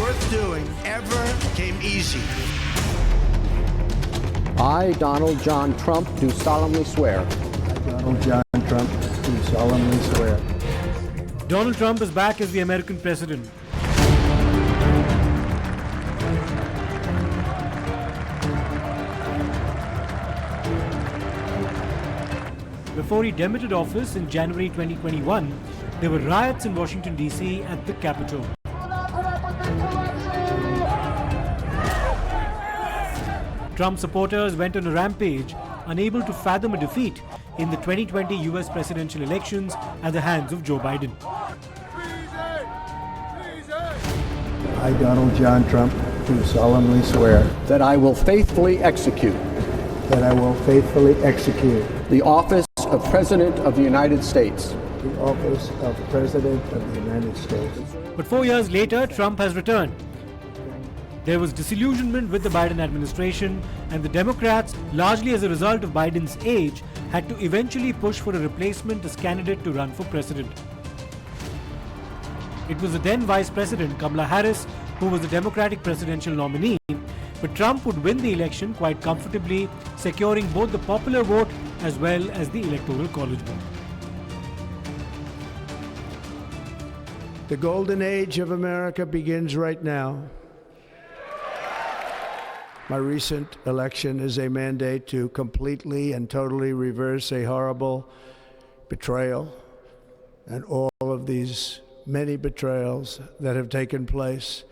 worth doing ever came easy. I, Donald John Trump, do solemnly swear. I, Donald John Trump, do solemnly swear. Donald Trump is back as the American president. Before he demitted office in January 2021, there were riots in Washington, D.C. at the Capitol. Trump supporters went on a rampage, unable to fathom a defeat in the 2020 US presidential elections at the hands of Joe Biden. I, Donald John Trump, do solemnly swear That I will faithfully execute that I will faithfully execute the office of President of the United States. the office of President of the United States. But 4 years later, Trump has returned. There was disillusionment with the Biden administration, and the Democrats, largely as a result of Biden's age, had to eventually push for a replacement as candidate to run for president. It was the then Vice President Kamala Harris who was the Democratic presidential nominee, but Trump would win the election quite comfortably, securing both the popular vote as well as the Electoral College vote. The golden age of America begins right now. My recent election is a mandate to completely and totally reverse a horrible betrayal and all of these many betrayals that have taken place,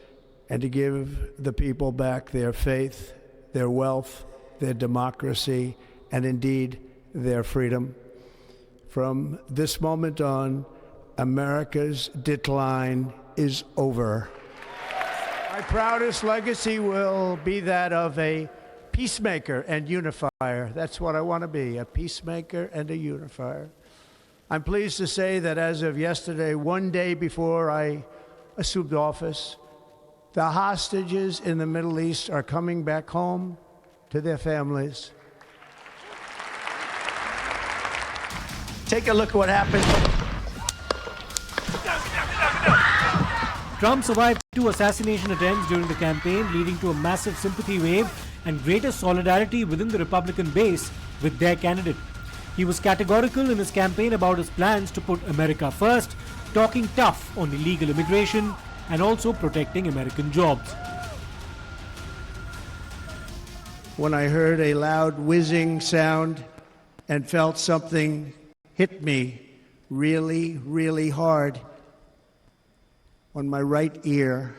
and to give the people back their faith, their wealth, their democracy, and indeed their freedom. From this moment on, America's decline is over. My proudest legacy will be that of a peacemaker and unifier. That's what I want to be, a peacemaker and a unifier. I'm pleased to say that as of yesterday, one day before I assumed office, the hostages in the Middle East are coming back home to their families. Take a look at what happened. Trump survived 2 assassination attempts during the campaign, leading to a massive sympathy wave and greater solidarity within the Republican base with their candidate. He was categorical in his campaign about his plans to put America first, talking tough on illegal immigration and also protecting American jobs. When I heard a loud whizzing sound and felt something hit me really, really hard on my right ear,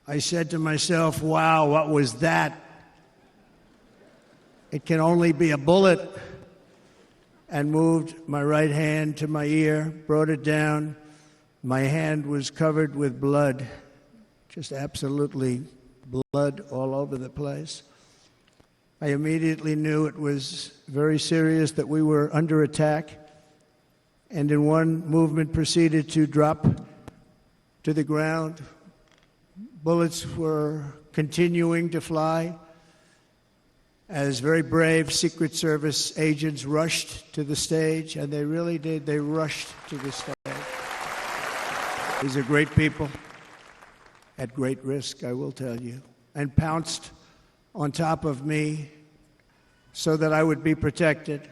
I said to myself, wow, what was that? It can only be a bullet. And moved my right hand to my ear, brought it down. My hand was covered with blood, just absolutely blood all over the place. I immediately knew it was very serious, that we were under attack, and in one movement proceeded to drop to the ground. Bullets were continuing to fly as very brave Secret Service agents rushed to the stage, and they really did. They rushed to the stage. These are great people, at great risk, I will tell you, and pounced on top of me so that I would be protected.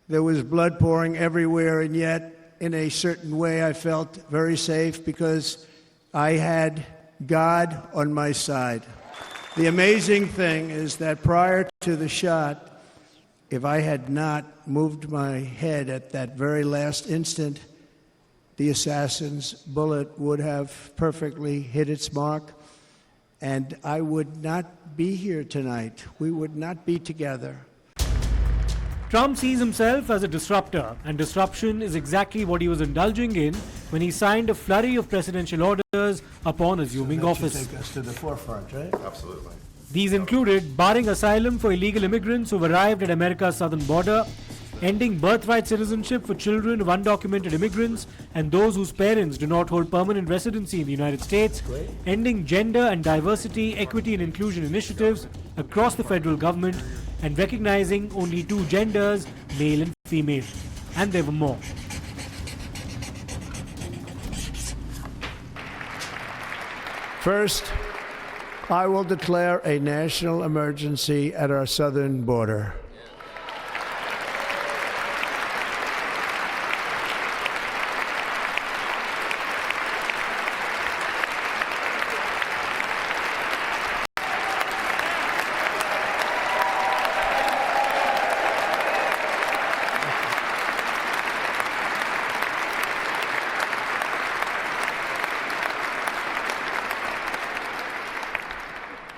There was blood pouring everywhere, and yet, in a certain way, I felt very safe because I had God on my side. The amazing thing is that prior to the shot, if I had not moved my head at that very last instant, the assassin's bullet would have perfectly hit its mark, and I would not be here tonight. We would not be together. Trump sees himself as a disruptor, and disruption is exactly what he was indulging in when he signed a flurry of presidential orders upon assuming office. Take us to the forefront, right? Absolutely. These included barring asylum for illegal immigrants who've arrived at America's southern border, ending birthright citizenship for children of undocumented immigrants and those whose parents do not hold permanent residency in the United States, ending gender and diversity, equity and inclusion initiatives across the federal government, and recognizing only 2 genders, male and female. And there were more. First, I will declare a national emergency at our southern border.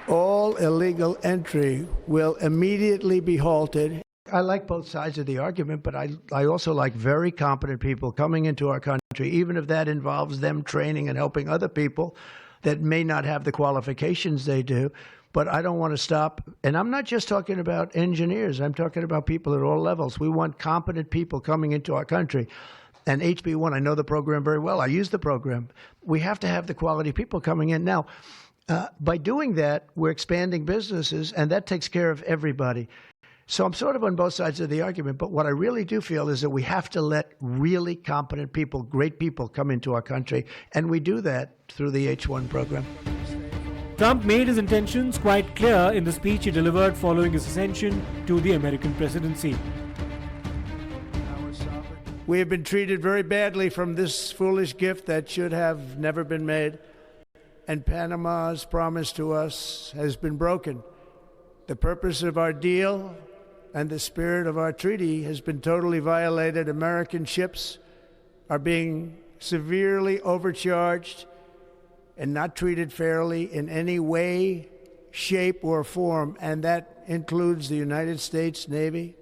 All illegal entry will immediately be halted. I like both sides of the argument, but I also like very competent people coming into our country, even if that involves them training and helping other people that may not have the qualifications they do. But I don't want to stop. And I'm not just talking about engineers. I'm talking about people at all levels. We want competent people coming into our country. And HB1, I know the program very well. I use the program. We have to have the quality people coming in. Now, by doing that, we're expanding businesses, and that takes care of everybody. So I'm sort of on both sides of the argument, but what I really do feel is that we have to let really competent people, great people, come into our country, and we do that through the H-1 program. Trump made his intentions quite clear in the speech he delivered following his ascension to the American presidency. We have been treated very badly from this foolish gift that should have never been made. And Panama's promise to us has been broken. The purpose of our deal and the spirit of our treaty has been totally violated. American ships are being severely overcharged and not treated fairly in any way, shape, or form, and that includes the United States Navy.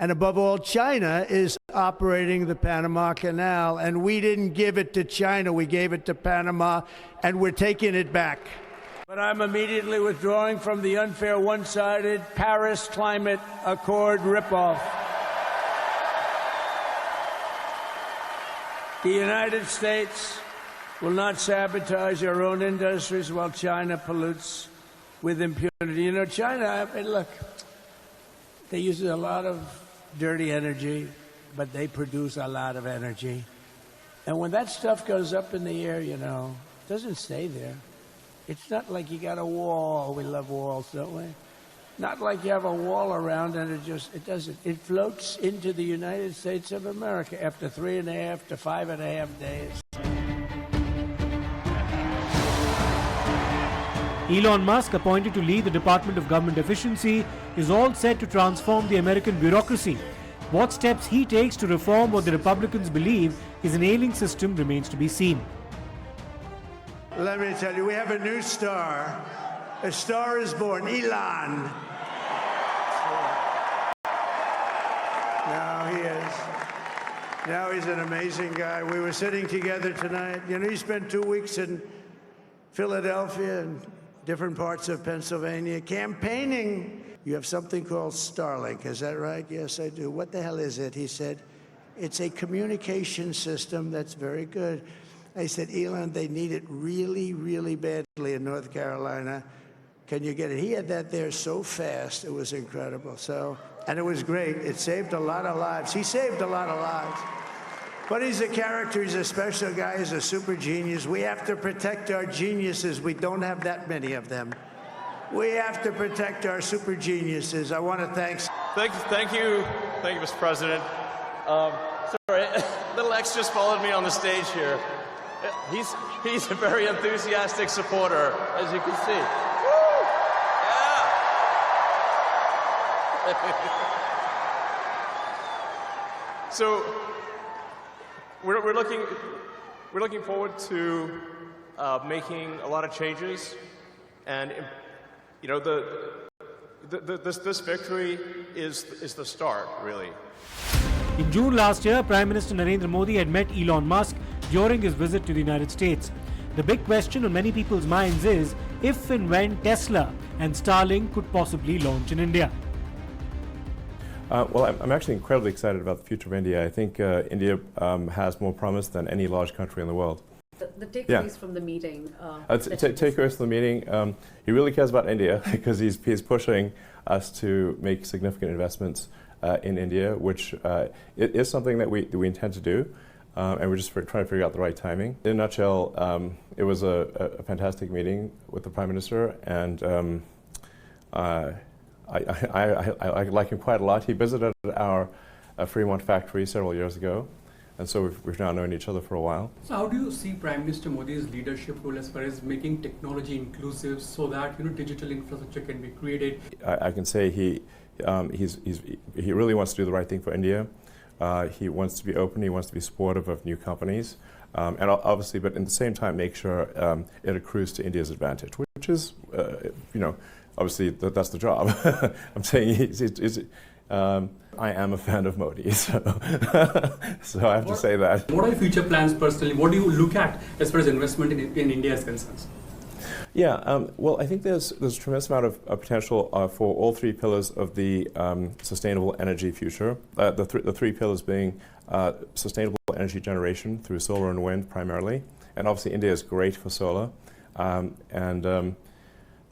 And above all, China is operating the Panama Canal, and we didn't give it to China, we gave it to Panama, and we're taking it back. But I'm immediately withdrawing from the unfair, one-sided Paris Climate Accord ripoff. The United States will not sabotage our own industries while China pollutes with impunity. You know, China, I mean, look, they use a lot of dirty energy, but they produce a lot of energy. And when that stuff goes up in the air, you know, it doesn't stay there. It's not like you got a wall. We love walls, don't we? Not like you have a wall around and it doesn't. It floats into the United States of America after 3.5 to 5.5 days. Elon Musk, appointed to lead the Department of Government Efficiency, is all set to transform the American bureaucracy. What steps he takes to reform what the Republicans believe is an ailing system remains to be seen. Let me tell you, we have a new star. A star is born, Elon. Now he is. Now he's an amazing guy. We were sitting together tonight. You know, he spent 2 weeks in Philadelphia and different parts of Pennsylvania campaigning. You have something called Starlink, is that right? Yes, I do. What the hell is it? He said, it's a communication system that's very good. I said, Elon, they need it really, really badly in North Carolina. Can you get it? He had that there so fast, it was incredible. And it was great. It saved a lot of lives. He saved a lot of lives. But he's a character, he's a special guy, he's a super genius. We have to protect our geniuses. We don't have that many of them. We have to protect our super geniuses. I want to thank you, Mr. President. Sorry, little X just followed me on the stage here. He's a very enthusiastic supporter, as you can see. Woo! Yeah. So we're looking forward to making a lot of changes, and you know this victory is the start, really. In June last year, Prime Minister Narendra Modi had met Elon Musk during his visit to the United States. The big question on many people's minds is if and when Tesla and Starlink could possibly launch in India. Well, I'm actually incredibly excited about the future of India. I think India has more promise than any large country in the world. The takeaways from the meeting. Takeaways from the meeting. He really cares about India because he's pushing us to make significant investments in India, which it is something that we intend to do. and we're just trying to figure out the right timing. In a nutshell, it was a fantastic meeting with the Prime Minister, and I like him quite a lot. He visited our Fremont factory several years ago, and so we've now known each other for a while. So how do you see Prime Minister Modi's leadership role as far as making technology inclusive so that digital infrastructure can be created? I can say he really wants to do the right thing for India. He wants to be open. He wants to be supportive of new companies, and obviously, but at the same time, make sure it accrues to India's advantage, which is, obviously that's the job. I'm saying I am a fan of Modi, so I have to say that. What are your future plans personally? What do you look at as far as investment in India is concerned? Yeah, well, I think there's a tremendous amount of potential for all three pillars of the sustainable energy future. The three pillars being sustainable energy generation through solar and wind primarily, and obviously India is great for solar, and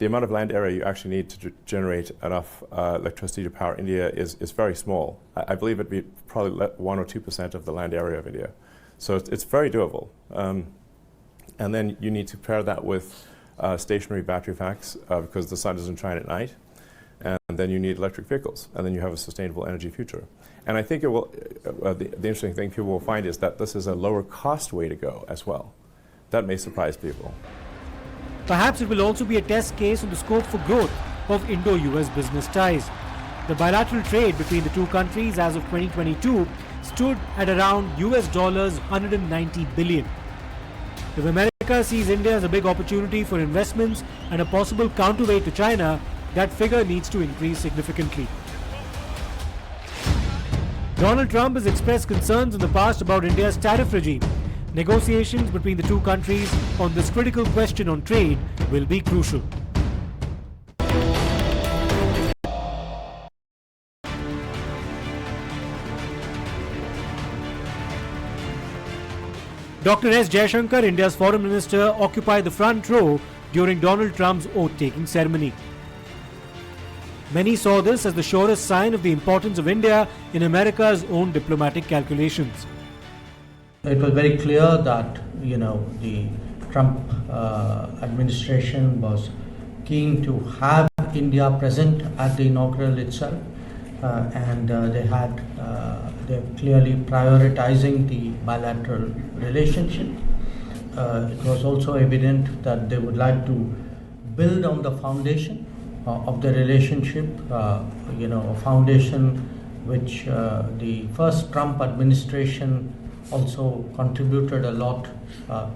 the amount of land area you actually need to generate enough electricity to power India is very small. I believe it'd be probably 1 or 2% of the land area of India, so it's very doable. And then you need to pair that with stationary battery packs because the sun doesn't shine at night, and then you need electric vehicles, and then you have a sustainable energy future. And I think it will. The interesting thing people will find is that this is a lower cost way to go as well. That may surprise people. Perhaps it will also be a test case on the scope for growth of Indo-US business ties. The bilateral trade between the two countries as of 2022 stood at around $190 billion. If America sees India as a big opportunity for investments and a possible counterweight to China, that figure needs to increase significantly. Donald Trump has expressed concerns in the past about India's tariff regime. Negotiations between the two countries on this critical question on trade will be crucial. Dr. S. Jaishankar, India's foreign minister, occupied the front row during Donald Trump's oath-taking ceremony. Many saw this as the surest sign of the importance of India in America's own diplomatic calculations. It was very clear that the Trump administration was keen to have India present at the inaugural itself, and they're clearly prioritizing the bilateral relationship. It was also evident that they would like to build on the foundation of the relationship, a foundation which the first Trump administration also contributed a lot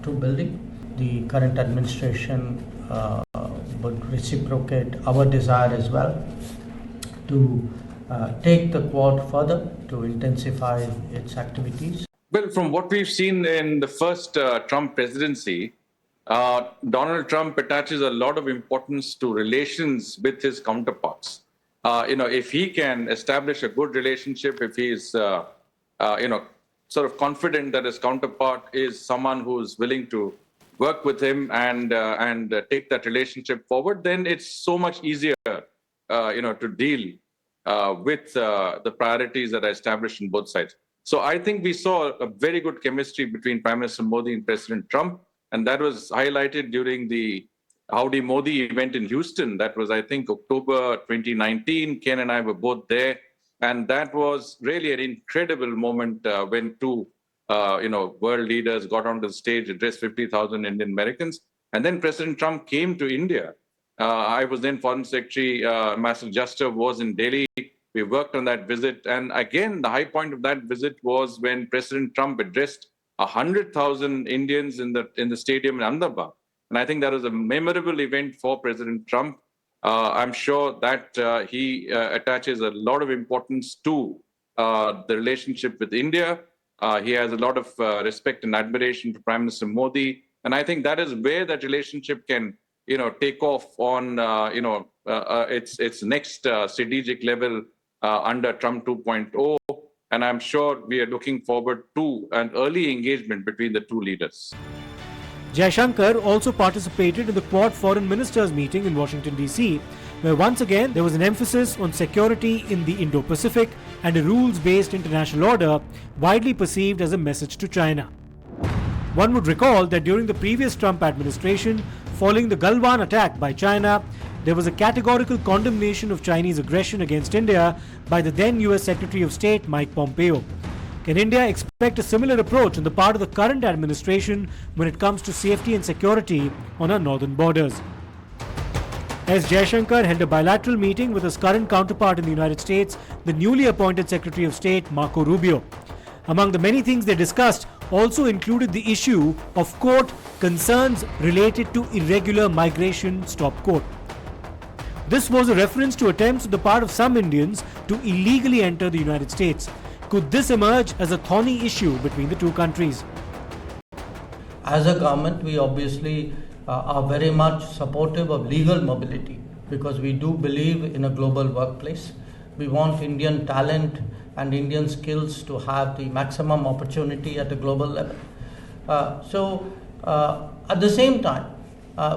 to building. The current administration would reciprocate our desire as well to take the Quad further, to intensify its activities. Well, from what we've seen in the first Trump presidency, Donald Trump attaches a lot of importance to relations with his counterparts. If he can establish a good relationship, if he is, sort of confident that his counterpart is someone who's willing to work with him and take that relationship forward, then it's so much easier, to deal with the priorities that are established on both sides. So I think we saw a very good chemistry between Prime Minister Modi and President Trump, and that was highlighted during the Howdy Modi event in Houston. That was, I think, October 2019. Ken and I were both there. And that was really an incredible moment when two, world leaders got onto the stage, addressed 50,000 Indian Americans. And then President Trump came to India. I was then Foreign Secretary, Ambassador Juster was in Delhi. We worked on that visit. And again, the high point of that visit was when President Trump addressed 100,000 Indians in the stadium in Ahmedabad. And I think that was a memorable event for President Trump. I'm sure that he attaches a lot of importance to the relationship with India. He has a lot of respect and admiration for Prime Minister Modi. And I think that is where that relationship can, take off on, its next strategic level under Trump 2.0. And I'm sure we are looking forward to an early engagement between the two leaders. Jaishankar also participated in the Quad Foreign Ministers meeting in Washington, D.C., where once again there was an emphasis on security in the Indo-Pacific and a rules-based international order, widely perceived as a message to China. One would recall that during the previous Trump administration, following the Galwan attack by China, there was a categorical condemnation of Chinese aggression against India by the then US Secretary of State Mike Pompeo. Can India expect a similar approach on the part of the current administration when it comes to safety and security on our northern borders? S. Jaishankar held a bilateral meeting with his current counterpart in the United States, the newly appointed Secretary of State Marco Rubio. Among the many things they discussed also included the issue of, quote, concerns related to irregular migration, stop quote. This was a reference to attempts on the part of some Indians to illegally enter the United States. Could this emerge as a thorny issue between the two countries? As a government, we obviously are very much supportive of legal mobility because we do believe in a global workplace. We want Indian talent and Indian skills to have the maximum opportunity at a global level. At the same time,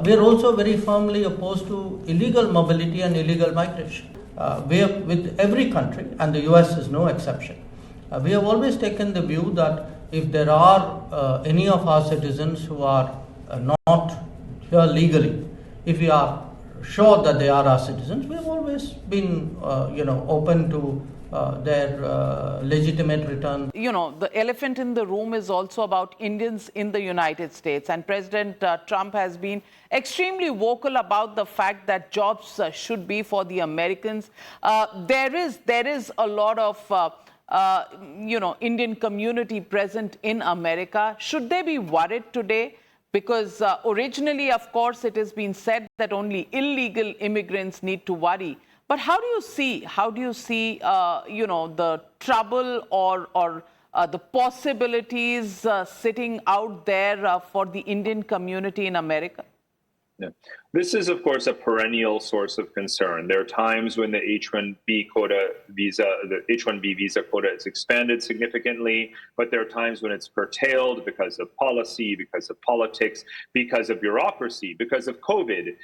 we are also very firmly opposed to illegal mobility and illegal migration. With every country, and the US is no exception, we have always taken the view that if there are any of our citizens who are not here legally, if we are sure that they are our citizens, we have always been open to their legitimate return. You know, the elephant in the room is also about Indians in the United States, and President Trump has been extremely vocal about the fact that jobs should be for the Americans. There is a lot of Indian community present in America. Should they be worried today? Because originally, of course, it has been said that only illegal immigrants need to worry. But how do you see the trouble or the possibilities sitting out there for the Indian community in America? Yeah. This is, of course, a perennial source of concern. There are times when the H-1B visa quota is expanded significantly, but there are times when it's curtailed because of policy, because of politics, because of bureaucracy, because of COVID.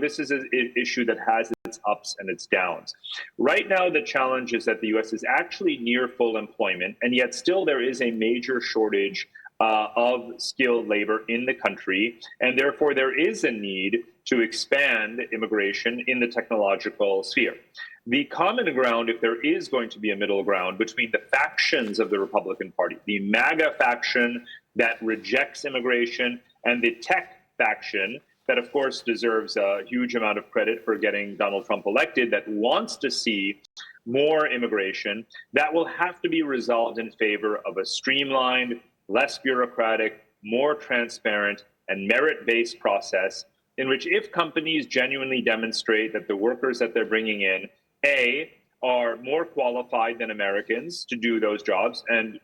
This is an issue that has its ups and its downs. Right now, the challenge is that the U.S. is actually near full employment, and yet still there is a major shortage of skilled labor in the country, and therefore there is a need to expand immigration in the technological sphere. The common ground, if there is going to be a middle ground between the factions of the Republican Party, the MAGA faction that rejects immigration and the tech faction that, of course, deserves a huge amount of credit for getting Donald Trump elected, that wants to see more immigration, that will have to be resolved in favor of a streamlined, less bureaucratic, more transparent, and merit-based process in which if companies genuinely demonstrate that the workers that they're bringing in, A, are more qualified than Americans to do those jobs, and,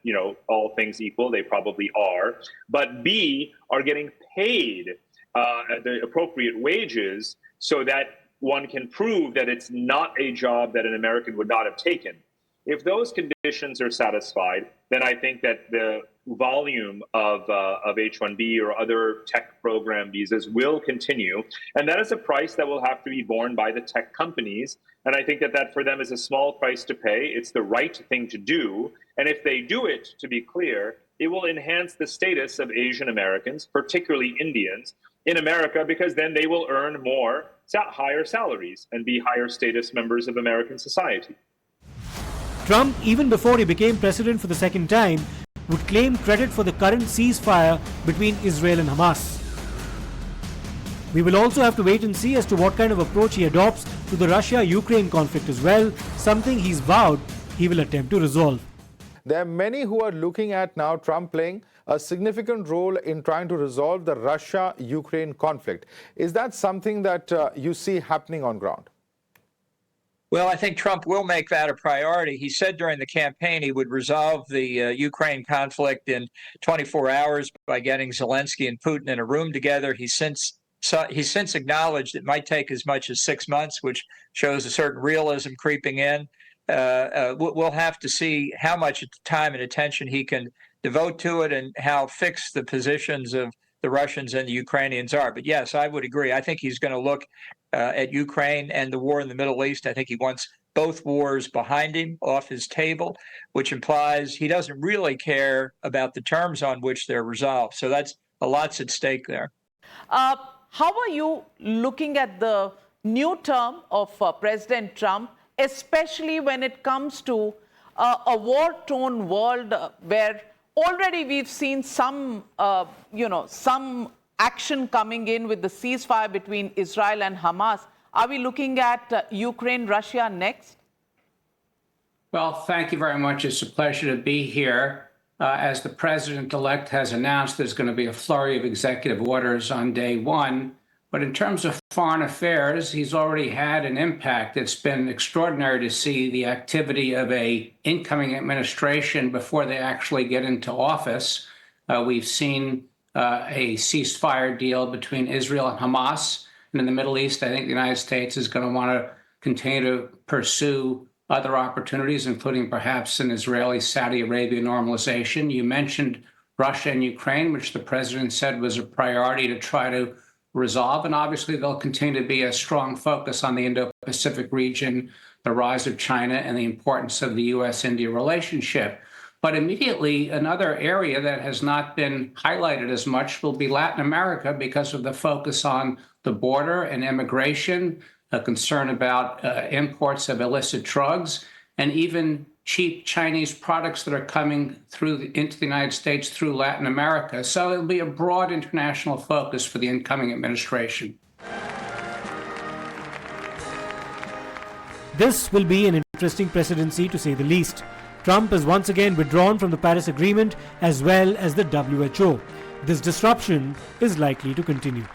all things equal, they probably are, but B, are getting paid the appropriate wages so that one can prove that it's not a job that an American would not have taken. If those conditions are satisfied, then I think that the volume of H-1B or other tech program visas will continue. And that is a price that will have to be borne by the tech companies. And I think that for them is a small price to pay. It's the right thing to do. And if they do it, to be clear, it will enhance the status of Asian Americans, particularly Indians, in America, because then they will earn more, higher salaries and be higher status members of American society. Trump, even before he became president for the second time, would claim credit for the current ceasefire between Israel and Hamas. We will also have to wait and see as to what kind of approach he adopts to the Russia-Ukraine conflict as well, something he's vowed he will attempt to resolve. There are many who are looking at now Trump playing a significant role in trying to resolve the Russia-Ukraine conflict. Is that something that you see happening on ground? Well, I think Trump will make that a priority. He said during the campaign he would resolve the Ukraine conflict in 24 hours by getting Zelensky and Putin in a room together. He's since acknowledged it might take as much as 6 months, which shows a certain realism creeping in. We'll have to see how much time and attention he can devote to it and how fixed the positions of the Russians and the Ukrainians are. But yes, I would agree. I think he's going to look at Ukraine and the war in the Middle East. I think he wants both wars behind him, off his table, which implies he doesn't really care about the terms on which they're resolved. So that's a lot's at stake there. How are you looking at the new term of President Trump, especially when it comes to a war-torn world where already we've seen some, some action coming in with the ceasefire between Israel and Hamas? Are we looking at Ukraine, Russia next? Well, thank you very much. It's a pleasure to be here. As the president-elect has announced, there's going to be a flurry of executive orders on day one. But in terms of foreign affairs, he's already had an impact. It's been extraordinary to see the activity of an incoming administration before they actually get into office. We've seen a ceasefire deal between Israel and Hamas. And in the Middle East, I think the United States is going to want to continue to pursue other opportunities, including perhaps an Israeli-Saudi Arabia normalization. You mentioned Russia and Ukraine, which the president said was a priority to try to resolve. And obviously, there'll continue to be a strong focus on the Indo-Pacific region, the rise of China, and the importance of the U.S.-India relationship. But immediately, another area that has not been highlighted as much will be Latin America because of the focus on the border and immigration, a concern about imports of illicit drugs, and even cheap Chinese products that are coming into the United States through Latin America. So it'll be a broad international focus for the incoming administration. This will be an interesting presidency, to say the least. Trump has once again withdrawn from the Paris Agreement as well as the WHO. This disruption is likely to continue.